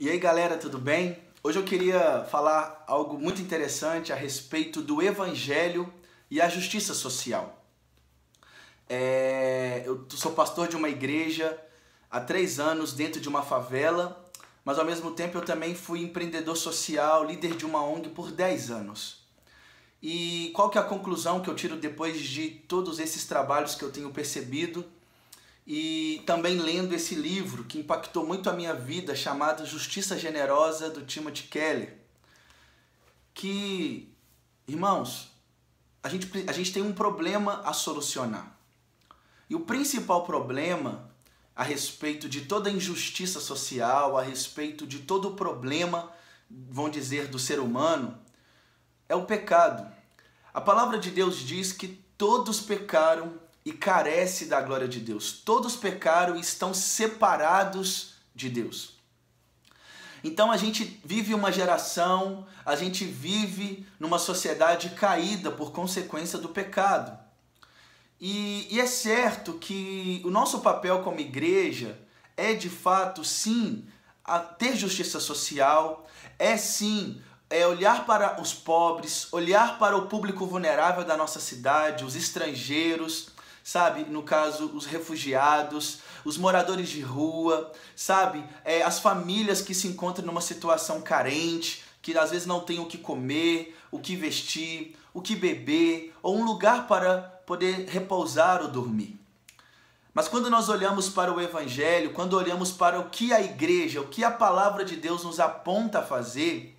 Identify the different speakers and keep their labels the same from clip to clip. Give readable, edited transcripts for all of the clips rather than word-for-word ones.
Speaker 1: E aí galera, tudo bem? Hoje eu queria falar algo muito interessante a respeito do Evangelho e a justiça social. Eu sou pastor de uma igreja há 3 anos dentro de uma favela, mas ao mesmo tempo eu também fui empreendedor social, líder de uma ONG por 10 anos. E qual que é a conclusão que eu tiro depois de todos esses trabalhos que eu tenho percebido? E também lendo esse livro que impactou muito a minha vida, chamado Justiça Generosa, do Timothy Keller. Que, irmãos, a gente tem um problema a solucionar. E o principal problema a respeito de toda a injustiça social, a respeito de todo o problema, vamos dizer, do ser humano, é o pecado. A palavra de Deus diz que todos pecaram e carece da glória de Deus. Todos pecaram e estão separados de Deus. Então a gente vive uma geração, a gente vive numa sociedade caída por consequência do pecado. E é certo que o nosso papel como igreja é de fato sim ter justiça social, é olhar para os pobres, olhar para o público vulnerável da nossa cidade, os estrangeiros, sabe, no caso, os refugiados, os moradores de rua, sabe, as famílias que se encontram numa situação carente, que às vezes não tem o que comer, o que vestir, o que beber, ou um lugar para poder repousar ou dormir. Mas quando nós olhamos para o Evangelho, quando olhamos para o que a igreja, o que a palavra de Deus nos aponta a fazer,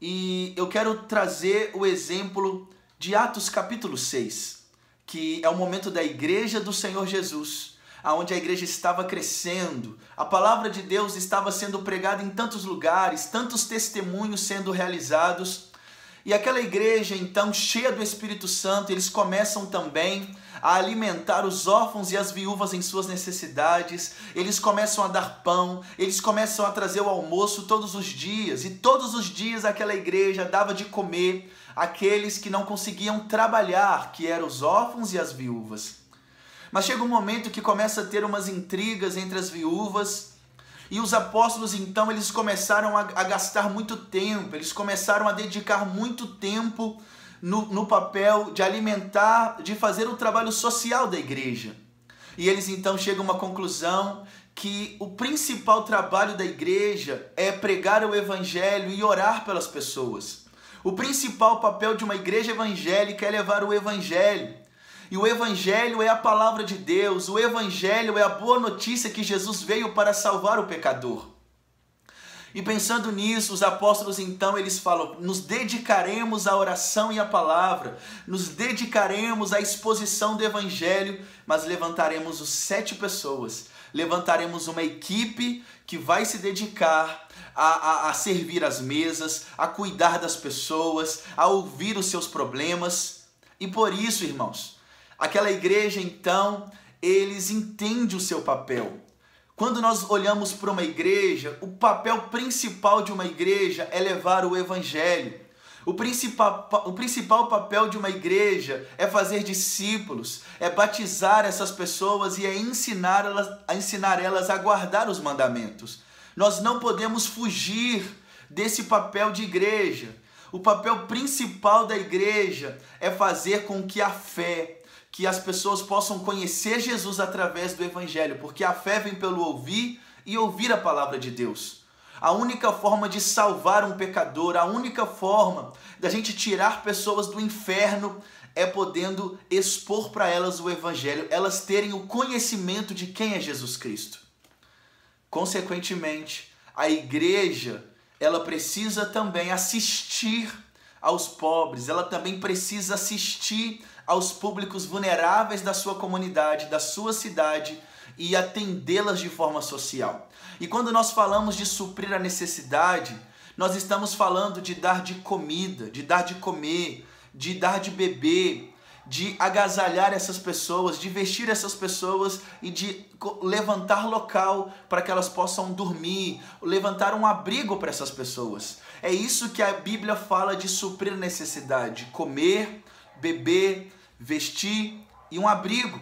Speaker 1: e eu quero trazer o exemplo de Atos capítulo 6, que é o momento da igreja do Senhor Jesus, onde a igreja estava crescendo, a palavra de Deus estava sendo pregada em tantos lugares, tantos testemunhos sendo realizados, e aquela igreja então cheia do Espírito Santo, eles começam também a alimentar os órfãos e as viúvas em suas necessidades, eles começam a dar pão, eles começam a trazer o almoço todos os dias, e todos os dias aquela igreja dava de comer aqueles que não conseguiam trabalhar, que eram os órfãos e as viúvas. Mas chega um momento que começa a ter umas intrigas entre as viúvas, e os apóstolos então eles começaram a gastar muito tempo, eles começaram a dedicar muito tempo no papel de alimentar, de fazer o trabalho social da igreja. E eles então chegam a uma conclusão que o principal trabalho da igreja é pregar o evangelho e orar pelas pessoas. O principal papel de uma igreja evangélica é levar o evangelho. E o evangelho é a palavra de Deus, o evangelho é a boa notícia que Jesus veio para salvar o pecador. E pensando nisso, os apóstolos então eles falam, nos dedicaremos à oração e à palavra, nos dedicaremos à exposição do evangelho, mas levantaremos 7 pessoas, levantaremos uma equipe que vai se dedicar a servir as mesas, a cuidar das pessoas, a ouvir os seus problemas. E por isso, irmãos, aquela igreja então, eles entendem o seu papel. Quando nós olhamos para uma igreja, o papel principal de uma igreja é levar o evangelho. O principal papel de uma igreja é fazer discípulos, é batizar essas pessoas e é ensinar elas a guardar os mandamentos. Nós não podemos fugir desse papel de igreja. O papel principal da igreja é fazer com que a fé, que as pessoas possam conhecer Jesus através do evangelho, porque a fé vem pelo ouvir e ouvir a palavra de Deus. A única forma de salvar um pecador, a única forma da gente tirar pessoas do inferno é podendo expor para elas o evangelho, elas terem o conhecimento de quem é Jesus Cristo. Consequentemente, a igreja, ela precisa também assistir aos pobres, ela também precisa assistir aos públicos vulneráveis da sua comunidade, da sua cidade e atendê-las de forma social. E quando nós falamos de suprir a necessidade, nós estamos falando de dar de comida, de dar de comer, de dar de beber, de agasalhar essas pessoas, de vestir essas pessoas e de levantar local para que elas possam dormir, levantar um abrigo para essas pessoas. É isso que a Bíblia fala de suprir a necessidade, comer, beber, vestir e um abrigo.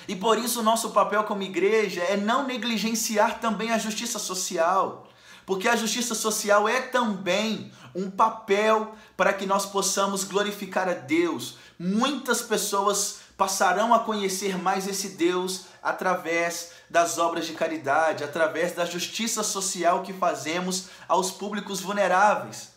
Speaker 1: E por isso o nosso papel como igreja é não negligenciar também a justiça social. Porque a justiça social é também um papel para que nós possamos glorificar a Deus. Muitas pessoas passarão a conhecer mais esse Deus através das obras de caridade, através da justiça social que fazemos aos públicos vulneráveis.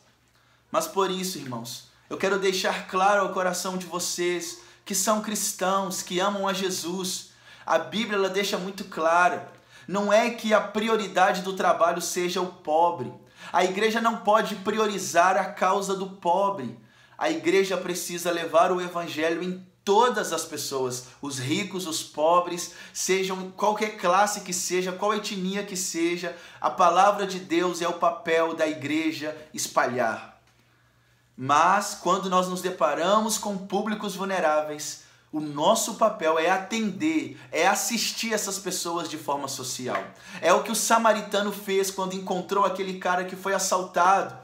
Speaker 1: Mas por isso, irmãos, eu quero deixar claro ao coração de vocês que são cristãos, que amam a Jesus. A Bíblia ela deixa muito claro, não é que a prioridade do trabalho seja o pobre. A igreja não pode priorizar a causa do pobre. A igreja precisa levar o evangelho em todas as pessoas, os ricos, os pobres, sejam qualquer classe que seja, qual etnia que seja, a palavra de Deus é o papel da igreja espalhar. Mas quando nós nos deparamos com públicos vulneráveis, o nosso papel é atender, é assistir essas pessoas de forma social. É o que o samaritano fez quando encontrou aquele cara que foi assaltado.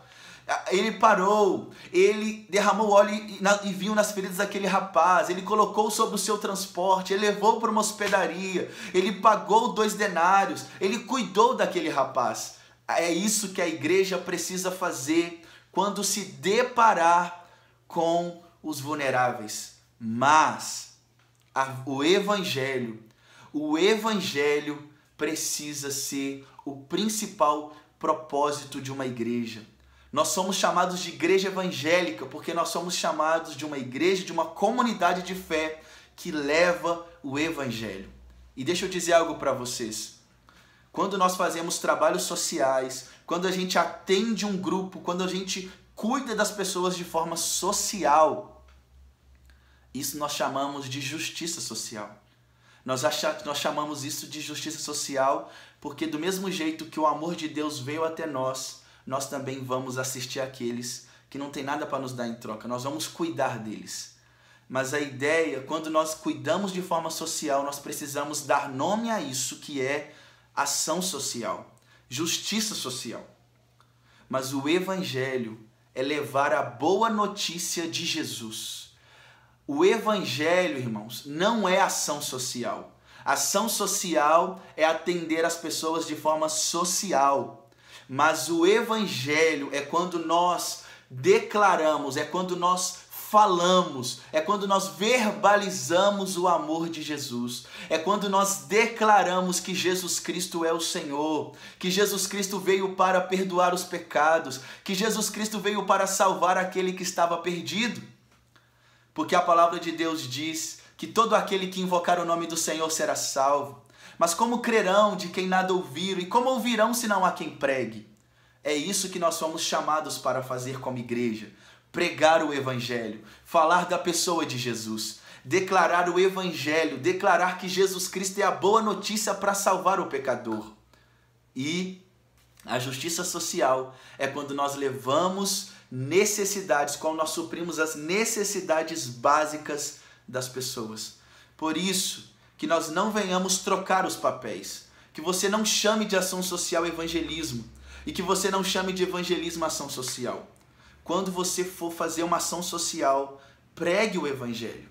Speaker 1: Ele parou, ele derramou óleo e vinho nas feridas daquele rapaz, ele colocou sobre o seu transporte, ele levou para uma hospedaria, ele pagou 2 denários, ele cuidou daquele rapaz. É isso que a igreja precisa fazer quando se deparar com os vulneráveis. Mas o evangelho precisa ser o principal propósito de uma igreja. Nós somos chamados de igreja evangélica porque nós somos chamados de uma igreja, de uma comunidade de fé que leva o evangelho. E deixa eu dizer algo para vocês. Quando nós fazemos trabalhos sociais, quando a gente atende um grupo, quando a gente cuida das pessoas de forma social, isso nós chamamos de justiça social. Nós chamamos isso de justiça social porque do mesmo jeito que o amor de Deus veio até nós também vamos assistir aqueles que não tem nada para nos dar em troca. Nós vamos cuidar deles. Mas a ideia, quando nós cuidamos de forma social, nós precisamos dar nome a isso que é ação social, justiça social. Mas o evangelho é levar a boa notícia de Jesus. O evangelho, irmãos, não é ação social. Ação social é atender as pessoas de forma social. Mas o evangelho é quando nós declaramos, é quando nós falamos, é quando nós verbalizamos o amor de Jesus. É quando nós declaramos que Jesus Cristo é o Senhor, que Jesus Cristo veio para perdoar os pecados, que Jesus Cristo veio para salvar aquele que estava perdido. Porque a palavra de Deus diz que todo aquele que invocar o nome do Senhor será salvo. Mas como crerão de quem nada ouviram? E como ouvirão se não há quem pregue? É isso que nós somos chamados para fazer como igreja. Pregar o evangelho, falar da pessoa de Jesus, declarar o evangelho, declarar que Jesus Cristo é a boa notícia para salvar o pecador. E a justiça social é quando nós levamos necessidades, quando nós suprimos as necessidades básicas das pessoas. Por isso, que nós não venhamos trocar os papéis, que você não chame de ação social evangelismo e que você não chame de evangelismo ação social. Quando você for fazer uma ação social, pregue o evangelho.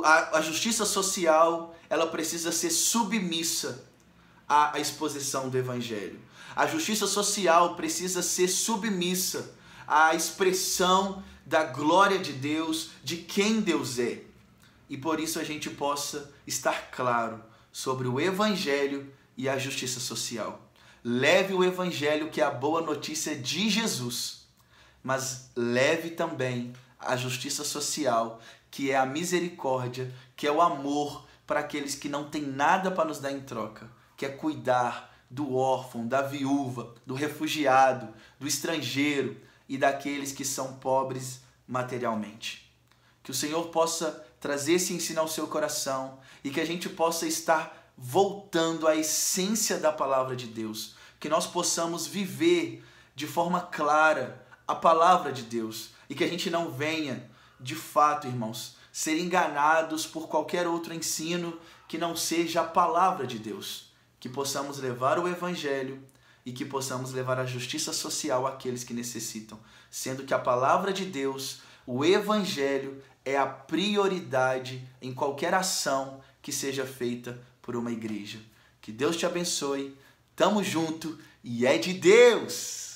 Speaker 1: A justiça social, ela precisa ser submissa à exposição do evangelho. A justiça social precisa ser submissa à expressão da glória de Deus, de quem Deus é. E por isso a gente possa estar claro sobre o evangelho e a justiça social. Leve o evangelho, que é a boa notícia de Jesus, mas leve também a justiça social, que é a misericórdia, que é o amor para aqueles que não têm nada para nos dar em troca, que é cuidar do órfão, da viúva, do refugiado, do estrangeiro e daqueles que são pobres materialmente. Que o Senhor possa trazer esse ensino ao seu coração e que a gente possa estar voltando à essência da palavra de Deus. Que nós possamos viver de forma clara a palavra de Deus e que a gente não venha, de fato, irmãos, ser enganados por qualquer outro ensino que não seja a palavra de Deus. Que possamos levar o evangelho e que possamos levar a justiça social àqueles que necessitam, sendo que a palavra de Deus, o evangelho, é a prioridade em qualquer ação que seja feita por uma igreja. Que Deus te abençoe, tamo junto e é de Deus.